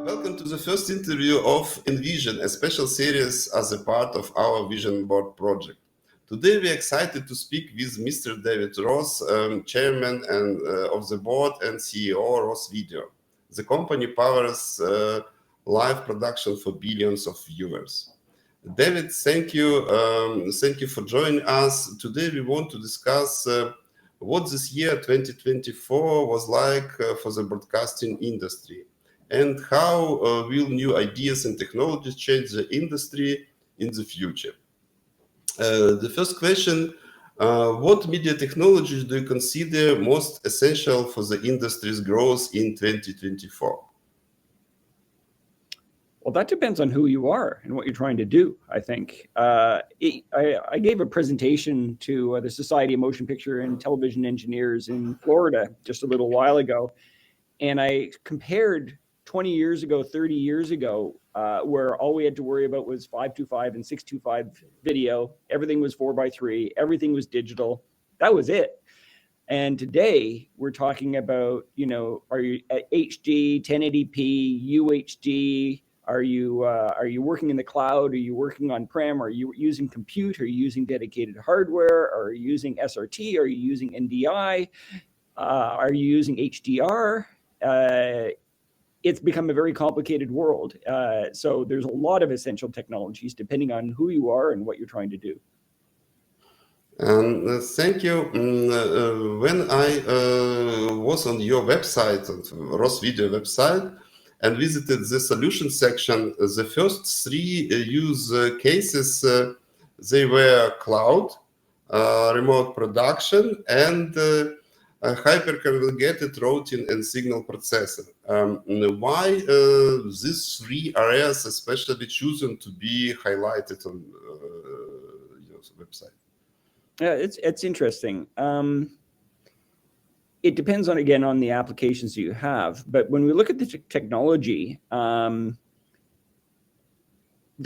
Welcome to the first interview of EnVision, a special series as a part of our Vision Board project. Today we are excited to speak with Mr. David Ross, Chairman of the Board and CEO Ross Video. The company powers live production for billions of viewers. David, thank you for joining us. Today we want to discuss what this year 2024 was like for the broadcasting industry, and how will new ideas and technologies change the industry in the future. The first question, what media technologies do you consider most essential for the industry's growth in 2024? Well, that depends on who you are and what you're trying to do, I think. I gave a presentation to the Society of Motion Picture and Television Engineers in Florida just a little while ago, and I compared 20 years ago, 30 years ago, where all we had to worry about was 525 and 625 video. Everything was 4:3, everything was digital. That was it. And today we're talking about, are you at HD, 1080p, UHD? Are you working in the cloud? Are you working on-prem? Are you using compute? Are you using dedicated hardware? Are you using SRT? Are you using NDI? Are you using HDR? It's become a very complicated world. So there's a lot of essential technologies depending on who you are and what you're trying to do. Thank you. When I was on your website, on Ross Video website, and visited the solution section, the first three use cases, they were cloud, remote production, and hyper-conjugated routing and signal processing. Why these three areas especially chosen to be highlighted on your website? Yeah, it's interesting. It depends on the applications you have. But when we look at the technology, the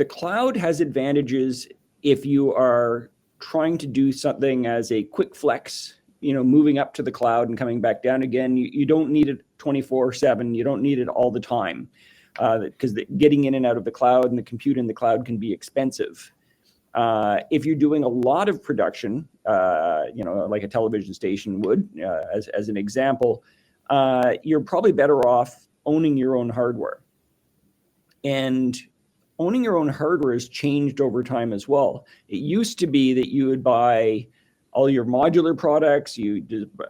cloud has advantages if you are trying to do something as a quick flex, moving up to the cloud and coming back down again. You don't need it 24/7. You don't need it all the time, because getting in and out of the cloud and the compute in the cloud can be expensive. If you're doing a lot of production, like a television station would, as an example, you're probably better off owning your own hardware. And owning your own hardware has changed over time as well. It used to be that you would buy all your modular products, you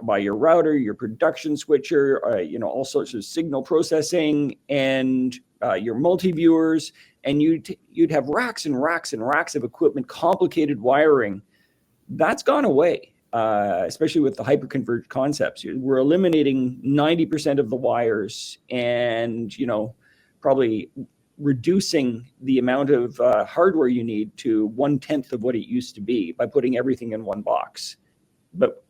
buy your router, your production switcher, all sorts of signal processing, and your multi-viewers, and you'd have racks and racks and racks of equipment, complicated wiring. That's gone away, especially with the hyperconverged concepts. We're eliminating 90% of the wires, and probably reducing the amount of hardware you need to 1/10 of what it used to be by putting everything in one box, but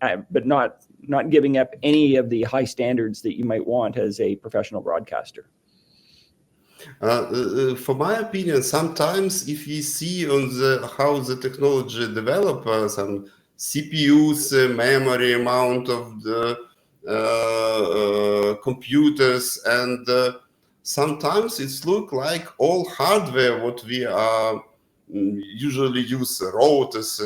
not giving up any of the high standards that you might want as a professional broadcaster. For my opinion, sometimes if we see on how the technology develop, some CPUs, memory amount of the computers, and sometimes it's look like all hardware what we are usually use, routers,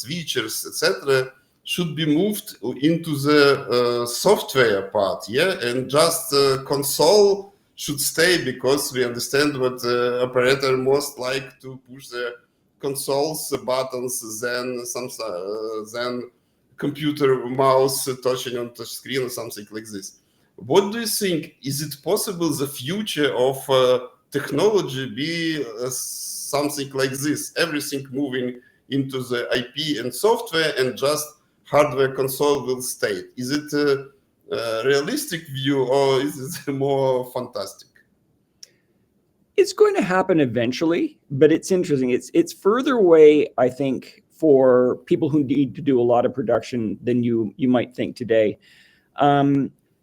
switchers, etc., should be moved into the software part, and just console should stay, because we understand what the operator most like to push the consoles buttons, then computer mouse touching on touch screen or something like this. What do you think? Is it possible the future of technology be something like this? Everything moving into the IP and software, and just hardware console will stay. Is it a realistic view, or is it more fantastic? It's going to happen eventually, but it's interesting. It's further away, I think, for people who need to do a lot of production than you might think today.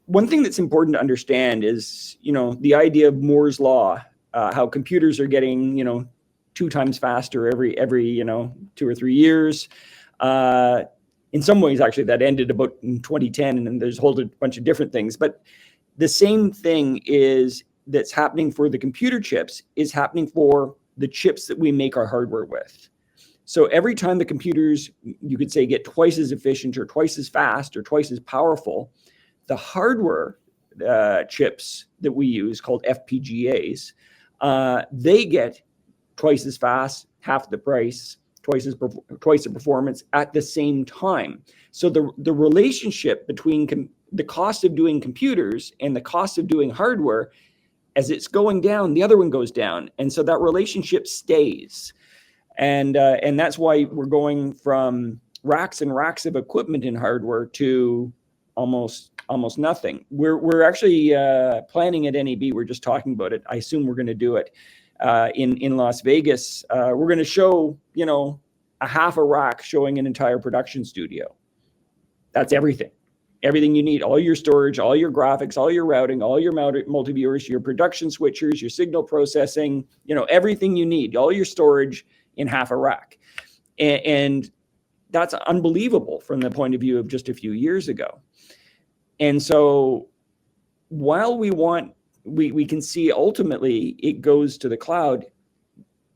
One thing that's important to understand is, the idea of Moore's law, how computers are getting, 2 times faster every 2 or 3 years. In some ways, actually, that ended about in 2010, and then there's a whole bunch of different things. But the same thing is that's happening for the computer chips is happening for the chips that we make our hardware with. So every time the computers, you could say, get twice as efficient or twice as fast or twice as powerful, the hardware chips that we use, called FPGAs, they get twice as fast, half the price, twice the performance at the same time. So the relationship between the cost of doing computers and the cost of doing hardware, as it's going down, the other one goes down, and so that relationship stays. And that's why we're going from racks and racks of equipment in hardware to almost nothing. We're actually planning at NAB. We're just talking about it. I assume we're going to do it in Las Vegas. We're going to show, a half a rack showing an entire production studio. That's everything you need, all your storage, all your graphics, all your routing, all your multi-viewers, your production switchers, your signal processing, everything you need, all your storage in half a rack. And that's unbelievable from the point of view of just a few years ago. And so while we can see ultimately it goes to the cloud,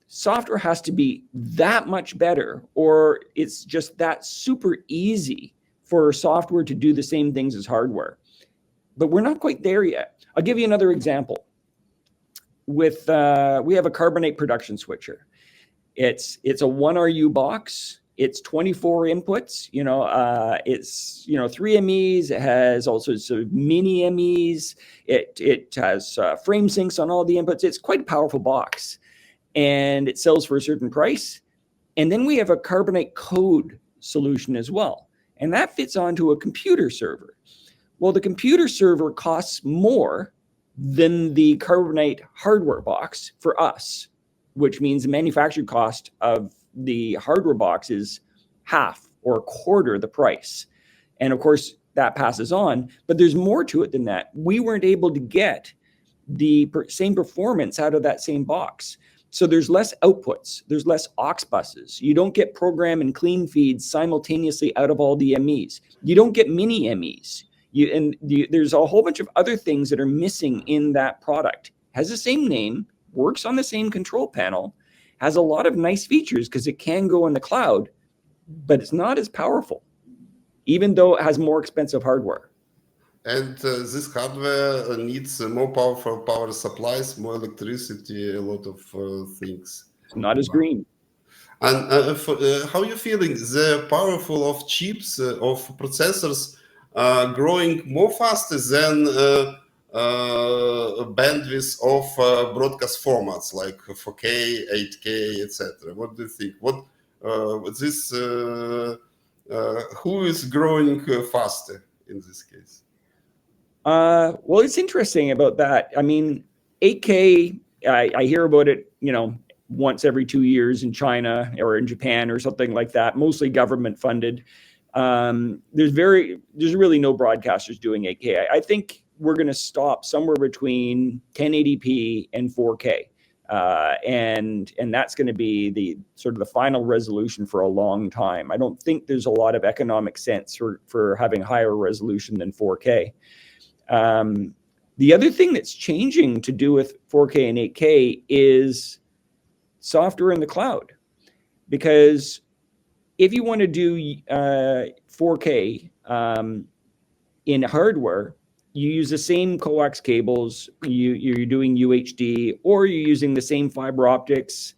software has to be that much better, or it's just that super easy for software to do the same things as hardware. But we're not quite there yet. I'll give you another example. We have a carbonate production switcher. It's a 1RU box. It's 24 inputs. It's 3 MEs. It has also sort of mini MEs. It has frame syncs on all the inputs. It's quite a powerful box, and it sells for a certain price. And then we have a carbonate code solution as well, and that fits onto a computer server. Well, the computer server costs more than the carbonate hardware box for us, which means the manufacturing cost of the hardware box is half or a quarter the price. And of course, that passes on, but there's more to it than that. We weren't able to get the same performance out of that same box. So there's less outputs, there's less aux buses. You don't get program and clean feeds simultaneously out of all the MEs. You don't get mini MEs. There's a whole bunch of other things that are missing in that product. Has the same name, works on the same control panel, has a lot of nice features because it can go in the cloud, but it's not as powerful, even though it has more expensive hardware. And this hardware needs more powerful power supplies, more electricity, a lot of things. It's not as green. And how are you feeling? The powerful of chips, of processors, growing more faster than bandwidth of broadcast formats like 4K, 8K, etc. What do you think? Who is growing faster in this case? Well, it's interesting about that. I mean, 8K, I hear about it, once every 2 years in China or in Japan or something like that, mostly government funded. There's really no broadcasters doing 8K. I think we're going to stop somewhere between 1080p and 4K. And that's going to be the sort of the final resolution for a long time. I don't think there's a lot of economic sense for having higher resolution than 4K. The other thing that's changing to do with 4K and 8K is software in the cloud. Because if you want to do 4K in hardware, you use the same coax cables, you're doing UHD, or you're using the same fiber optics.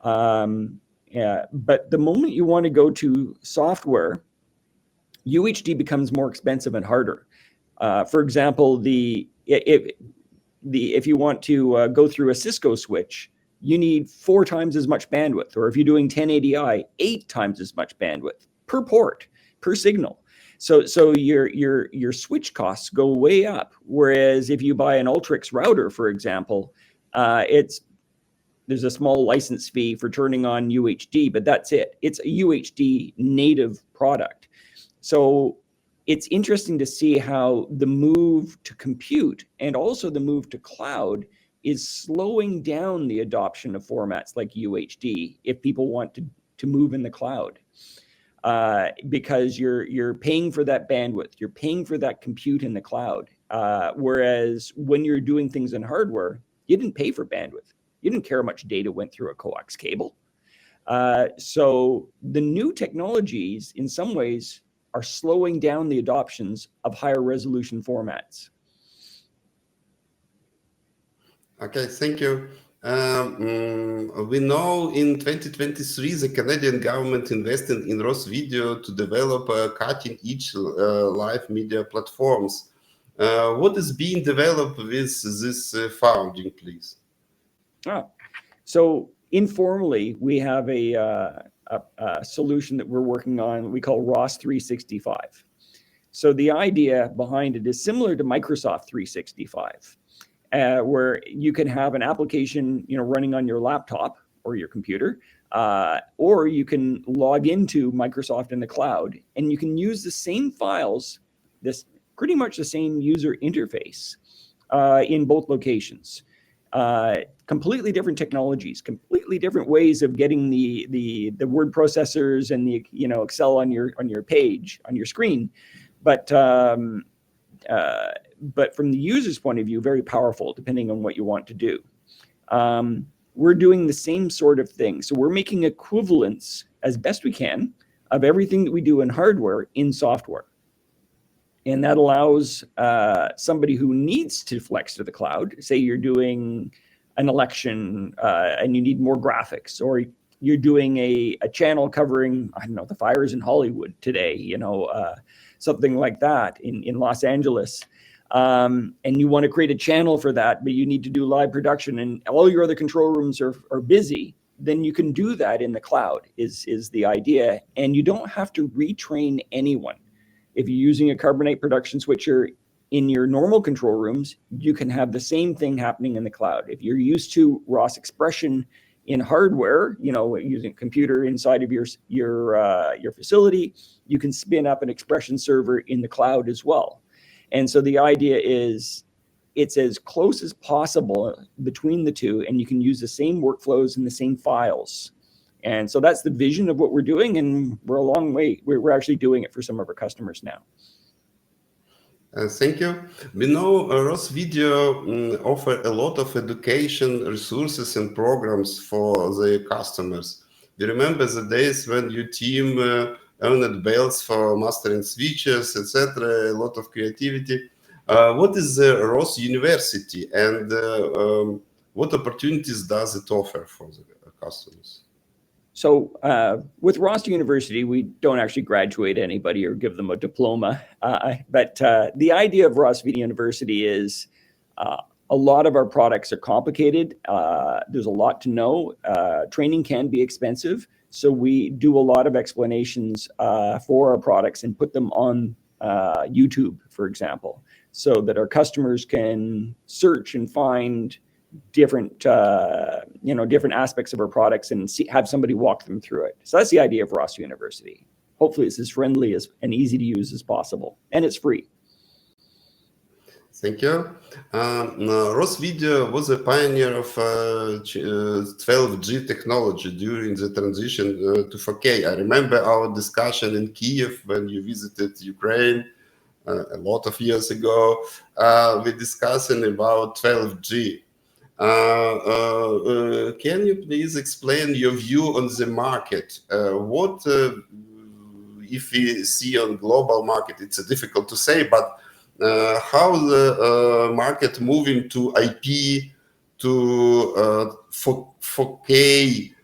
But the moment you want to go to software, UHD becomes more expensive and harder. For example, if you want to go through a Cisco switch, you need 4 times as much bandwidth, or if you're doing 1080i, 8 times as much bandwidth per port, per signal. So your switch costs go way up. Whereas if you buy an Ultrix router, for example, there's a small license fee for turning on UHD, but that's it. It's a UHD native product. So it's interesting to see how the move to compute and also the move to cloud is slowing down the adoption of formats like UHD if people want to move in the cloud. because you're paying for that bandwidth, you're paying for that compute in the cloud. Whereas when you're doing things in hardware, you didn't pay for bandwidth. You didn't care how much data went through a coax cable. So the new technologies, in some ways, are slowing down the adoptions of higher resolution formats. Okay, thank you. We know in 2023 the Canadian government invested in ROS Video to develop cutting-edge live media platforms. What is being developed with this funding, please? So informally, we have a solution that we're working on we call ROS 365. So the idea behind it is similar to Microsoft 365. Where you can have an application, running on your laptop or your computer, or you can log into Microsoft in the cloud, and you can use the same files, this pretty much the same user interface in both locations. Completely different technologies, completely different ways of getting the word processors and the Excel on your page on your screen, but from the user's point of view, very powerful, depending on what you want to do. We're doing the same sort of thing. So we're making equivalents as best we can of everything that we do in hardware in software. And that allows somebody who needs to flex to the cloud, say you're doing an election and you need more graphics, or you're doing a channel covering, I don't know, the fires in Hollywood today, something like that in Los Angeles. And you want to create a channel for that, but you need to do live production and all your other control rooms are busy, then you can do that in the cloud is the idea. And you don't have to retrain anyone. If you're using a Carbonite production switcher in your normal control rooms, you can have the same thing happening in the cloud. If you're used to ROS expression in hardware, using a computer inside of your facility, you can spin up an expression server in the cloud as well. And so the idea is it's as close as possible between the two, and you can use the same workflows and the same files. And so that's the vision of what we're doing, and we're a long way. We're actually doing it for some of our customers now. Thank you. We know ROS Video offer a lot of education resources and programs for the customers. Do you remember the days when your team earned belts for mastering switches, etc.? A lot of creativity. What is the ROS University, and what opportunities does it offer for the customers? So with ROS University, we don't actually graduate anybody or give them a diploma. But the idea of ROS Video University is a lot of our products are complicated. There's a lot to know. Training can be expensive. So we do a lot of explanations for our products and put them on YouTube, for example, so that our customers can search and find different different aspects of our products and have somebody walk them through it. So that's the idea of ROS University. Hopefully it's as friendly and easy to use as possible, and it's free. Thank you. ROS Video was a pioneer of 12G technology during the transition to 4K. I remember our discussion in Kiev when you visited Ukraine a lot of years ago. We discussing about 12G. Can you please explain your view on the market? What if we see on global market? It's difficult to say, but how the market moving to IP to 4K?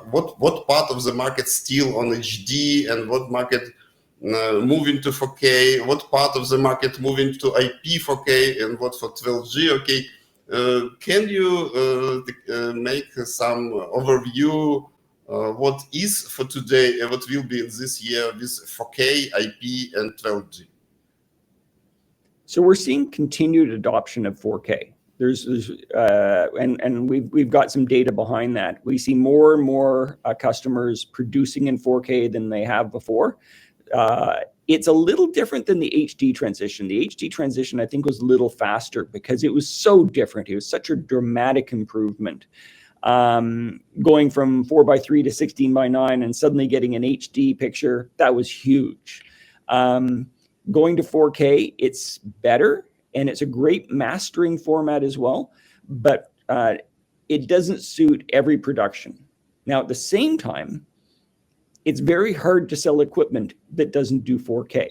What part of the market still on HD, and what market moving to 4K, what part of the market moving to IP 4K, and what for 12G? Okay, can you make some overview what is for today and what will be this year with 4K, IP, and 12G? So we're seeing continued adoption of 4K. And we've got some data behind that. We see more and more customers producing in 4K than they have before. It's a little different than the HD transition. The HD transition, I think, was a little faster because it was so different. It was such a dramatic improvement. Going from 4:3 to 16:9 and suddenly getting an HD picture, that was huge. Going to 4K, it's better, and it's a great mastering format as well, but it doesn't suit every production. Now, at the same time, it's very hard to sell equipment that doesn't do 4K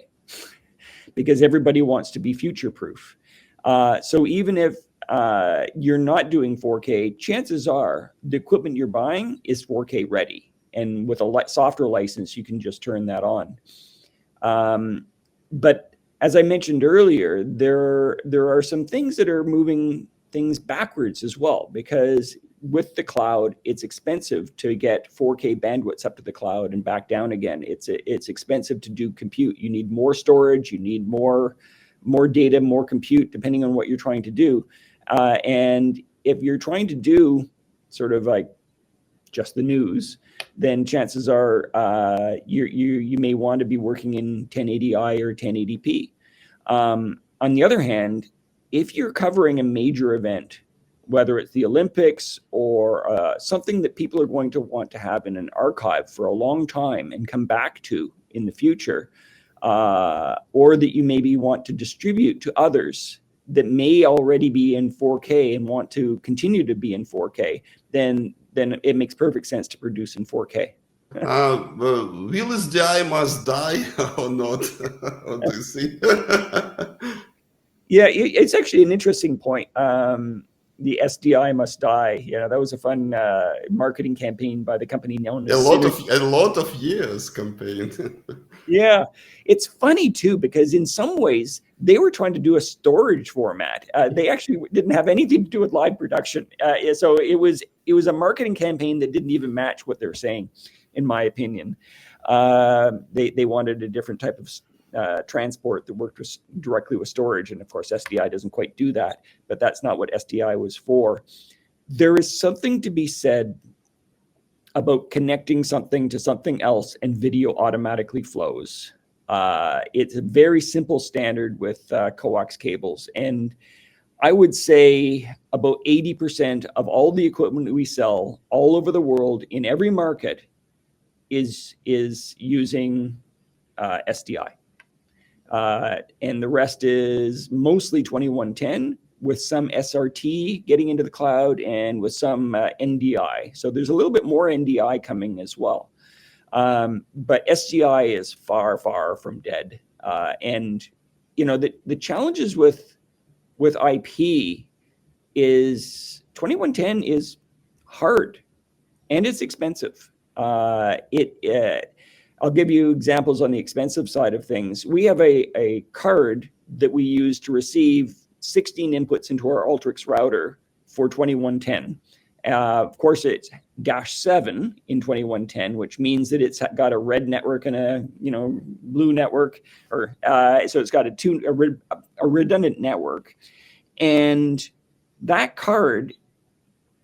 because everybody wants to be future-proof. So even if you're not doing 4K, chances are the equipment you're buying is 4K ready. And with a software license, you can just turn that on. But as I mentioned earlier, there are some things that are moving things backwards as well, because with the cloud, it's expensive to get 4K bandwidths up to the cloud and back down again. It's expensive to do compute. You need more storage, you need more data, more compute, depending on what you're trying to do. And if you're trying to do sort of like just the news, then chances are you may want to be working in 1080i or 1080p. On the other hand, if you're covering a major event, whether it's the Olympics or something that people are going to want to have in an archive for a long time and come back to in the future, or that you maybe want to distribute to others that may already be in 4K and want to continue to be in 4K, then it makes perfect sense to produce in 4K. Will SDI must die or not? What do you see? Yeah, it's actually an interesting point. The SDI must die. Yeah, that was a fun marketing campaign by the company known as a lot of years campaign. Yeah, it's funny too, because in some ways they were trying to do a storage format. They actually didn't have anything to do with live production. So it was a marketing campaign that didn't even match what they're saying, in my opinion. They wanted a different type of transport that worked directly with storage, and of course SDI doesn't quite do that. But that's not what SDI was for. There is something to be said about connecting something to something else and video automatically flows. It's a very simple standard with coax cables. And I would say about 80% of all the equipment that we sell all over the world in every market is using SDI. And the rest is mostly 2110, with some SRT getting into the cloud and with some NDI. So there's a little bit more NDI coming as well. But SDI is far, far from dead. And, you know, the challenges with IP is 2110 is hard and it's expensive. I'll give you examples on the expensive side of things. We have a card that we use to receive 16 inputs into our Ultrix router for 2110. Of course, it's -7 in 2110, which means that it's got a red network and a blue network, or so it's got a redundant network, and that card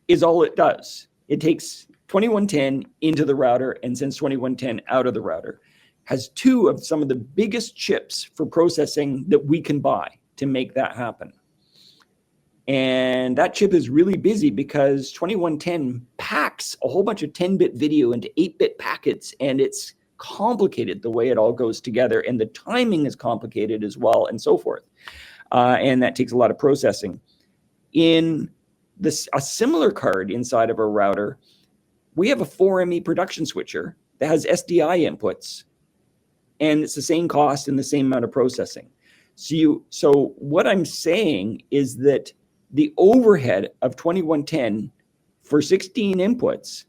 is all it does. It takes 2110 into the router and sends 2110 out of the router. Has two of some of the biggest chips for processing that we can buy to make that happen. And that chip is really busy because 2110 packs a whole bunch of 10-bit video into 8-bit packets, and it's complicated the way it all goes together, and the timing is complicated as well, and so forth. And that takes a lot of processing. In a similar card inside of a router, we have a 4ME production switcher that has SDI inputs, and it's the same cost and the same amount of processing. So what I'm saying is that the overhead of 2110 for 16 inputs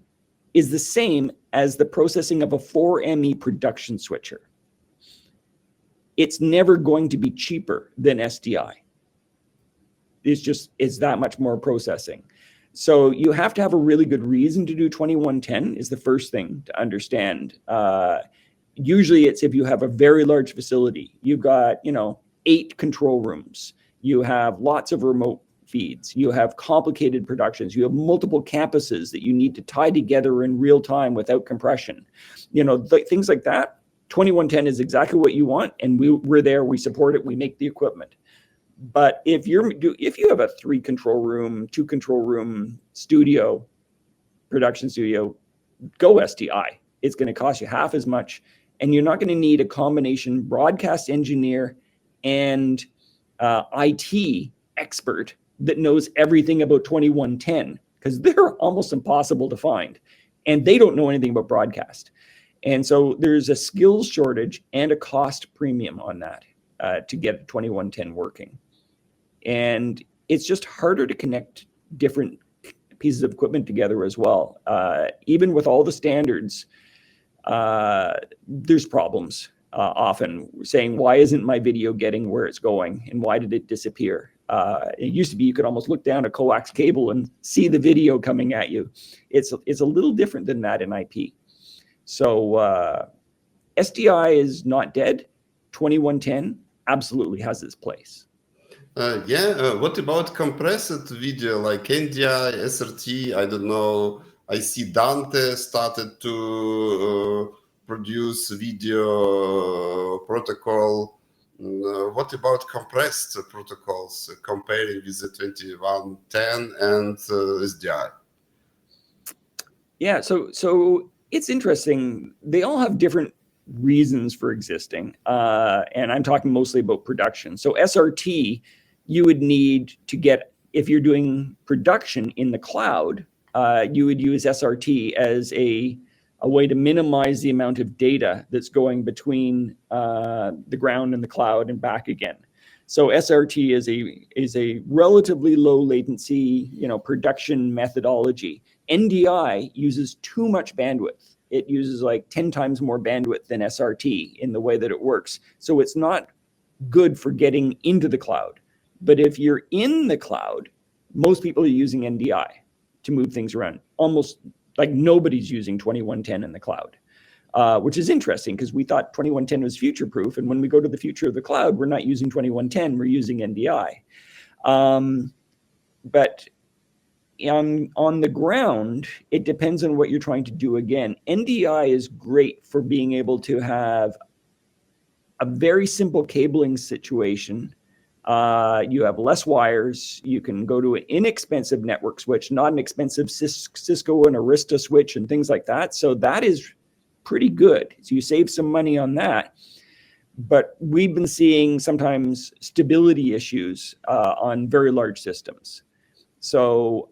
is the same as the processing of a 4ME production switcher. It's never going to be cheaper than SDI. It's that much more processing. So you have to have a really good reason to do 2110 is the first thing to understand. Usually it's if you have a very large facility, you've got, 8 control rooms, you have lots of remote feeds, you have complicated productions, you have multiple campuses that you need to tie together in real time without compression. Things like that. 2110 is exactly what you want, and we're there, we support it, we make the equipment. But if you have a 3 control room, 2 control room studio, production studio, go SDI. It's going to cost you half as much, and you're not going to need a combination broadcast engineer and IT expert that knows everything about 2110, because they're almost impossible to find, and they don't know anything about broadcast. And so there's a skills shortage and a cost premium on that to get 2110 working. And it's just harder to connect different pieces of equipment together as well. Even with all the standards, there's problems often saying, why isn't my video getting where it's going? And why did it disappear? It used to be you could almost look down a coax cable and see the video coming at you. It's a little different than that in IP. So SDI is not dead. 2110 absolutely has its place. What about compressed video like NDI, SRT? I don't know. I see Dante started to produce video protocol. What about compressed protocols comparing with the 2110 and SDI? Yeah, so it's interesting. They all have different reasons for existing, and I'm talking mostly about production. So SRT, you would need to get, if you're doing production in the cloud, you would use SRT as a way to minimize the amount of data that's going between the ground and the cloud and back again. So SRT is a relatively low latency, production methodology. NDI uses too much bandwidth. It uses like 10 times more bandwidth than SRT in the way that it works. So it's not good for getting into the cloud. But if you're in the cloud, most people are using NDI to move things around. Almost like nobody's using 2110 in the cloud, which is interesting because we thought 2110 was future-proof. And when we go to the future of the cloud, we're not using 2110, we're using NDI. But on the ground, it depends on what you're trying to do. Again, NDI is great for being able to have a very simple cabling situation. You have less wires. You can go to an inexpensive network switch, not an expensive Cisco and Arista switch and things like that. So that is pretty good. So you save some money on that. But we've been seeing sometimes stability issues on very large systems. So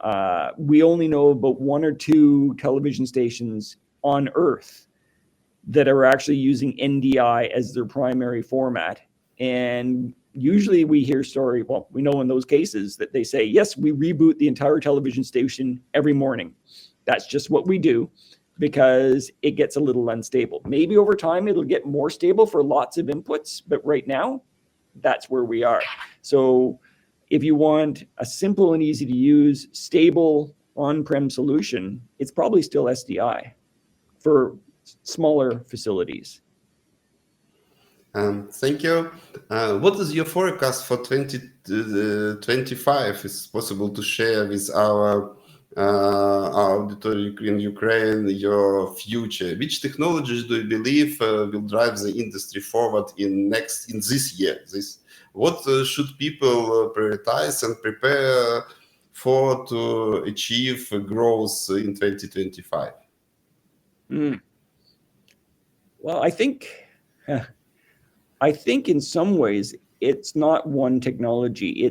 we only know about 1 or 2 television stations on Earth that are actually using NDI as their primary format. And usually we hear story, well, we know in those cases that they say, yes, we reboot the entire television station every morning. That's just what we do because it gets a little unstable. Maybe over time it'll get more stable for lots of inputs, but right now that's where we are. So if you want a simple and easy to use, stable on-prem solution, it's probably still SDI for smaller facilities. Thank you. What is your forecast for 2025? Is it possible to share with our auditory in Ukraine your future? Which technologies do you believe will drive the industry forward in this year? What should people prioritize and prepare for to achieve growth in 2025? Well, I think in some ways it's not one technology,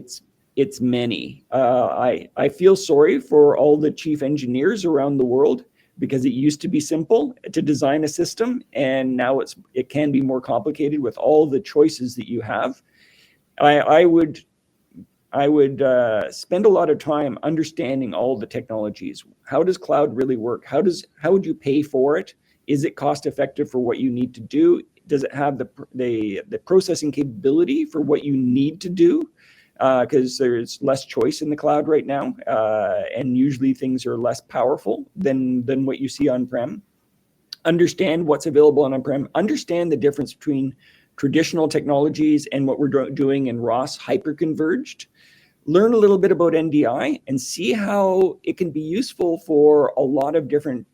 it's many. I feel sorry for all the chief engineers around the world because it used to be simple to design a system, and now it can be more complicated with all the choices that you have. I would spend a lot of time understanding all the technologies. How does cloud really work? How would you pay for it? Is it cost effective for what you need to do? Does it have the processing capability for what you need to do? Because there's less choice in the cloud right now, and usually things are less powerful than what you see on-prem. Understand what's available on-prem. Understand the difference between traditional technologies and what we're doing in ROS hyperconverged. Learn a little bit about NDI and see how it can be useful for a lot of different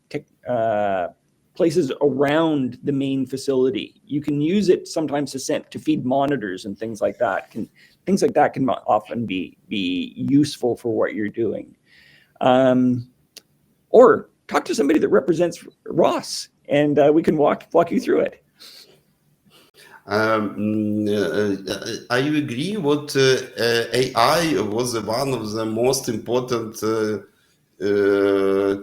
places around the main facility. You can use it sometimes to feed monitors and things like that. Things like that can often be useful for what you're doing. Or talk to somebody that represents Ross, and we can walk you through it. I agree what AI was one of the most important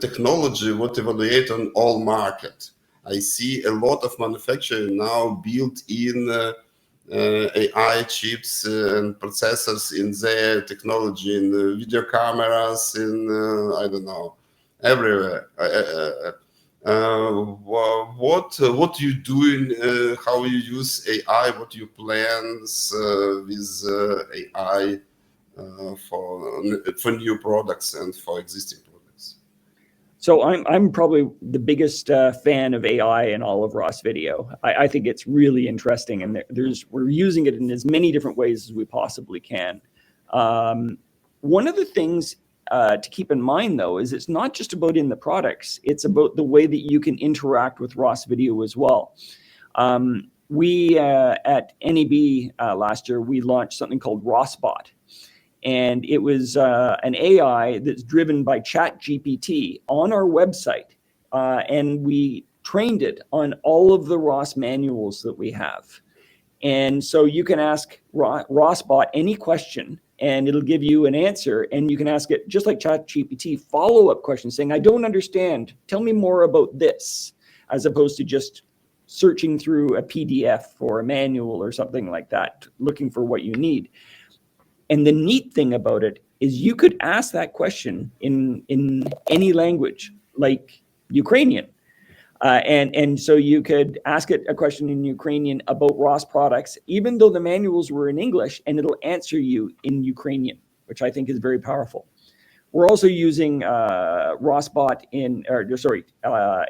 technology what evaluate on all market. I see a lot of manufacturing now built in AI chips and processors in their technology, in video cameras, in I don't know, everywhere. What you doing? How you use AI? What you plans with AI for new products and for existing products? So I'm probably the biggest fan of AI in all of Ross Video. I think it's really interesting, and we're using it in as many different ways as we possibly can. One of the things to keep in mind, though, is it's not just about in the products. It's about the way that you can interact with Ross Video as well. We at NEB last year, we launched something called RossBot. And it was an AI that's driven by ChatGPT on our website. And we trained it on all of the Ross manuals that we have. And so you can ask RossBot any question, and it'll give you an answer. And you can ask it, just like ChatGPT, follow-up questions saying, I don't understand. Tell me more about this, as opposed to just searching through a PDF or a manual or something like that, looking for what you need. And the neat thing about it is you could ask that question in any language, like Ukrainian. And so you could ask it a question in Ukrainian about Ross products, even though the manuals were in English, and it'll answer you in Ukrainian, which I think is very powerful. We're also using RossBot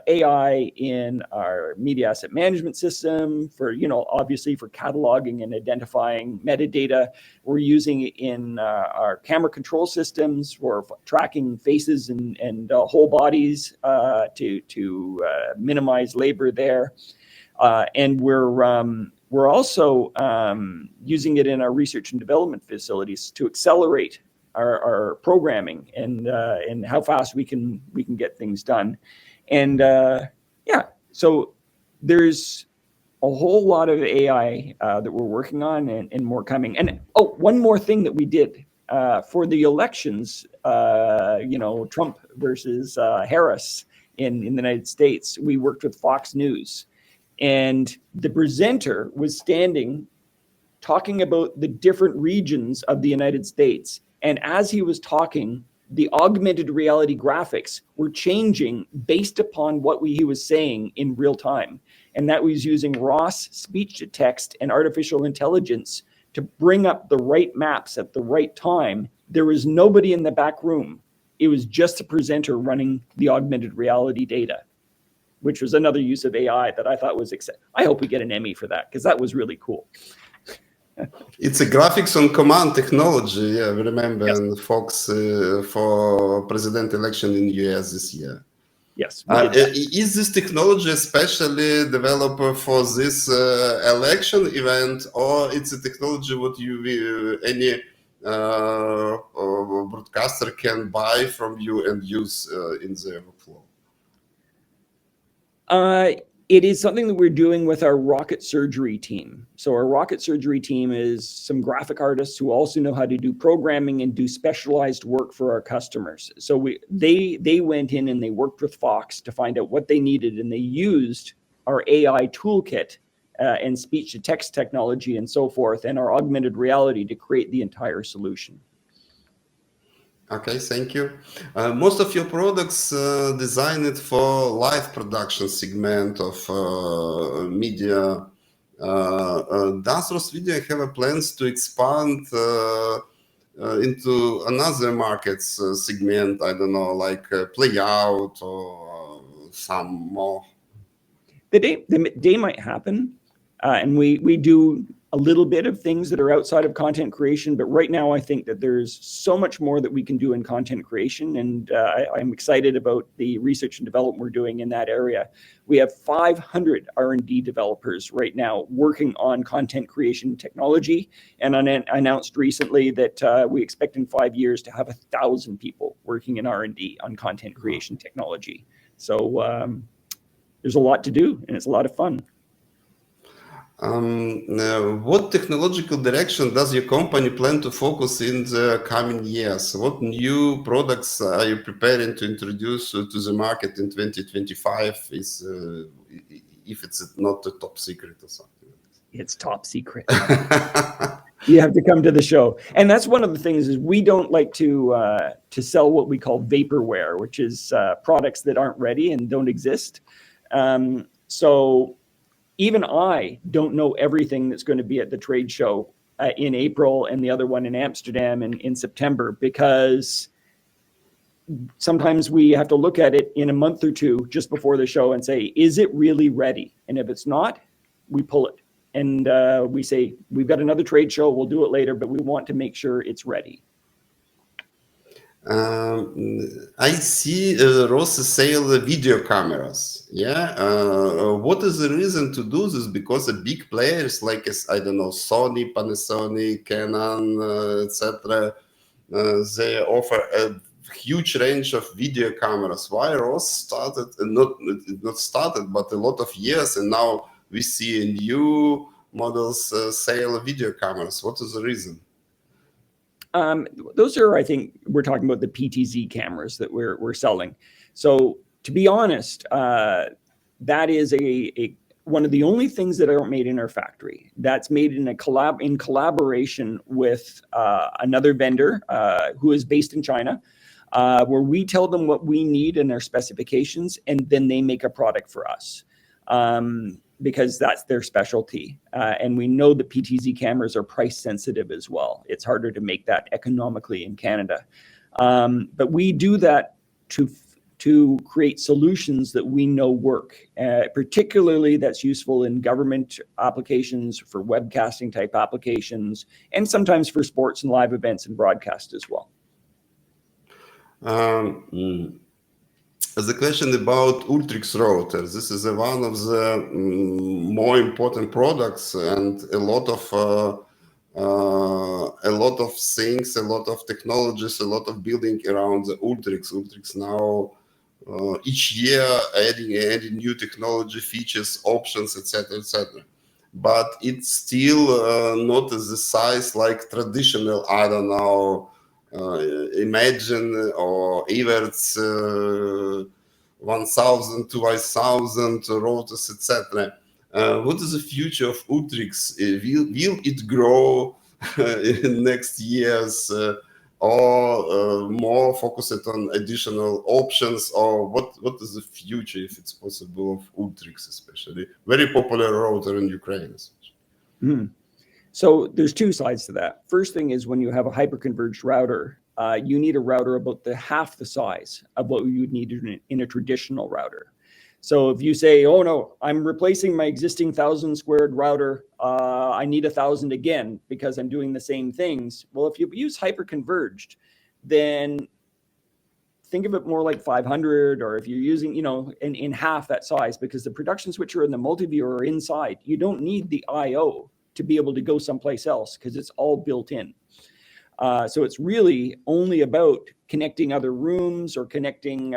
AI in our media asset management system for, obviously for cataloging and identifying metadata. We're using it in our camera control systems for tracking faces and whole bodies to minimize labor there. And we're also using it in our research and development facilities to accelerate our programming and how fast we can get things done. And so there's a whole lot of AI that we're working on and more coming. And one more thing that we did for the elections, Trump versus Harris in the United States, we worked with Fox News, and the presenter was standing talking about the different regions of the United States. And as he was talking, the augmented reality graphics were changing based upon what he was saying in real time. And that was using Ross speech to text and artificial intelligence to bring up the right maps at the right time. There was nobody in the back room. It was just a presenter running the augmented reality data, which was another use of AI that I thought was exciting. I hope we get an Emmy for that, because that was really cool. It's a graphics on command technology. I remember in Fox for president election in US this year. Yes. Is this technology especially developed for this election event, or it's a technology what any broadcaster can buy from you and use in their workflow? It is something that we're doing with our rocket surgery team. So our rocket surgery team is some graphic artists who also know how to do programming and do specialized work for our customers. So they went in and they worked with Fox to find out what they needed, and they used our AI toolkit and speech to text technology and so forth, and our augmented reality to create the entire solution. Okay, thank you. Most of your products designed for live production segment of media. Does Ross Video have plans to expand into another markets segment? I don't know, like play out or some more. The day might happen, and we do a little bit of things that are outside of content creation, but right now I think that there's so much more that we can do in content creation, and I'm excited about the research and development we're doing in that area. We have 500 R&D developers right now working on content creation technology, and I announced recently that we expect in 5 years to have 1,000 people working in R&D on content creation technology. So there's a lot to do, and it's a lot of fun. Now, what technological direction does your company plan to focus in the coming years? What new products are you preparing to introduce to the market in 2025? If it's not a top secret or something. It's top secret. You have to come to the show, and that's one of the things is we don't like to sell what we call vaporware, which is products that aren't ready and don't exist. So even I don't know everything that's going to be at the trade show in April and the other one in Amsterdam in September, because sometimes we have to look at it in a month or two just before the show and say, is it really ready? And if it's not, we pull it. And we say, we've got another trade show, we'll do it later, but we want to make sure it's ready. I see Ross sell video cameras. Yeah. What is the reason to do this? Because the big players like, I don't know, Sony, Panasonic, Canon, etc., they offer a huge range of video cameras. Why Ross started, not started, but a lot of years, and now we see new models sell video cameras. What is the reason? Those are, I think, we're talking about the PTZ cameras that we're selling. So to be honest, that is one of the only things that aren't made in our factory. That's made in collaboration with another vendor who is based in China, where we tell them what we need in our specifications, and then they make a product for us. Because that's their specialty. And we know that PTZ cameras are price sensitive as well. It's harder to make that economically in Canada. But we do that to create solutions that we know work. Particularly that's useful in government applications, for webcasting type applications, and sometimes for sports and live events and broadcast as well. The question about Ultrix routers. This is one of the more important products, and a lot of things, a lot of technologies, a lot of building around the Ultrix. Ultrix now each year adding new technology, features, options, etc., etc. But it's still not as the size like traditional, I don't know, EnVision or Evertz 1000 to 1000 routers, etc. What is the future of Ultrix? Will it grow in next years, or more focused on additional options, or what is the future, if it's possible, of Ultrix, especially very popular router in Ukraine? So there's two sides to that. First thing is, when you have a hyperconverged router, you need a router about half the size of what you would need in a traditional router. So if you say, oh no, I'm replacing my existing 1,000 squared router, I need 1,000 again because I'm doing the same things. Well, if you use hyperconverged, then think of it more like 500, or if you're using, in half that size, because the production switcher and the multi-viewer are inside. You don't need the I/O to be able to go someplace else because it's all built in. So it's really only about connecting other rooms or connecting,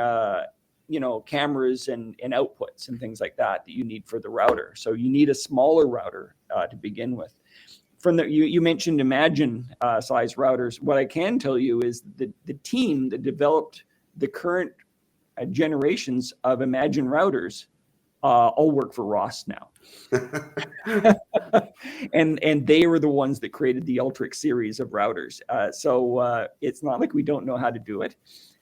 cameras and outputs and things like that you need for the router. So you need a smaller router to begin with. You mentioned EnVision size routers. What I can tell you is the team that developed the current generations of EnVision routers all work for Ross now. and they were the ones that created the Ultrix series of routers. So it's not like we don't know how to do it.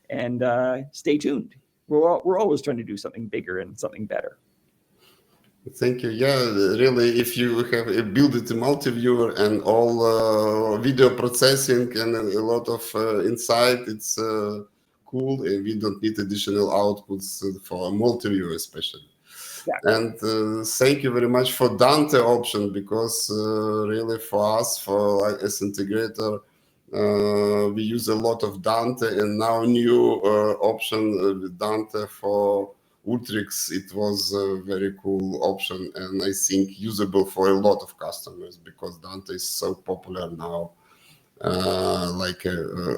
And stay tuned. We're always trying to do something bigger and something better. Thank you. Yeah, really, if you have built it a multi-viewer and all video processing and a lot of inside, it's cool, and we don't need additional outputs for a multi-viewer especially. Yeah. And thank you very much for Dante option, because really for us, as integrator, we use a lot of Dante, and now new option with Dante for Ultrix. It was a very cool option, and I think usable for a lot of customers, because Dante is so popular now, like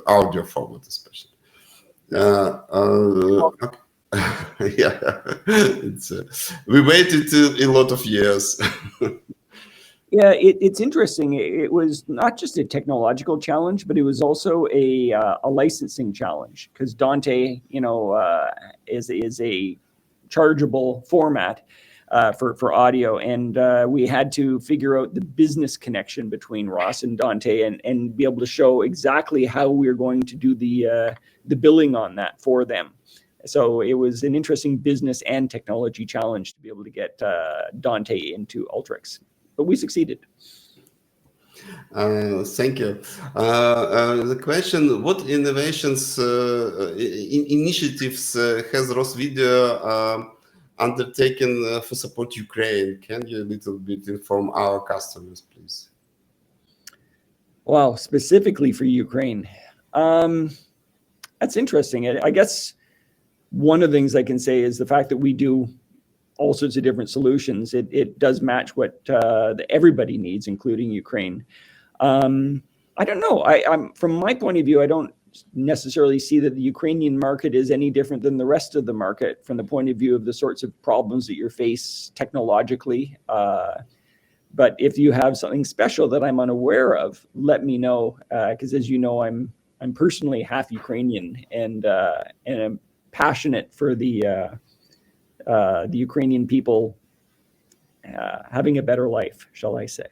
audio format especially. Okay. Yeah, we waited a lot of years. Yeah, it's interesting. It was not just a technological challenge, but it was also a licensing challenge, because Dante, is a chargeable format for audio, and we had to figure out the business connection between Ross and Dante, and be able to show exactly how we're going to do the billing on that for them. So it was an interesting business and technology challenge to be able to get Dante into Ultrix. But we succeeded. Thank you. The question: what innovations, initiatives has Ross Video undertaken for support Ukraine? Can you a little bit inform our customers, please? Wow, specifically for Ukraine. That's interesting. I guess one of the things I can say is the fact that we do all sorts of different solutions. It does match what everybody needs, including Ukraine. I don't know. I'm from my point of view, I don't necessarily see that the Ukrainian market is any different than the rest of the market from the point of view of the sorts of problems that you face technologically. But if you have something special that I'm unaware of, let me know, because as you know, I'm personally half Ukrainian, and I'm passionate for the Ukrainian people having a better life, shall I say.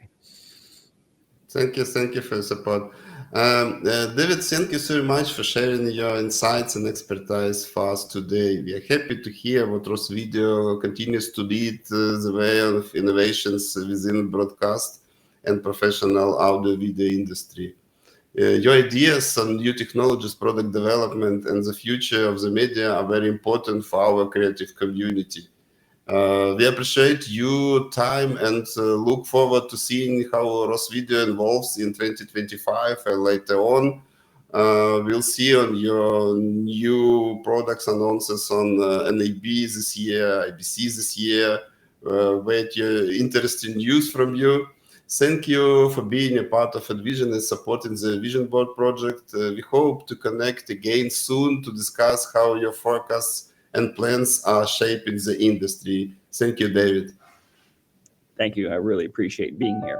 Thank you for your support. David, thank you so much for sharing your insights and expertise for us today. We are happy to hear what Ross Video continues to lead the way of innovations within broadcast and professional audio-video industry. Your ideas on new technologies, product development, and the future of the media are very important for our creative community. We appreciate your time and look forward to seeing how Ross Video evolves in 2025 and later on. We'll see on your new products announcements on NAB this year, IBC this year. Wait your interesting news from you. Thank you for being a part of EnVision and supporting the Vision Board project. We hope to connect again soon to discuss how your forecasts and plans are shaping the industry. Thank you, David. Thank you. I really appreciate being here.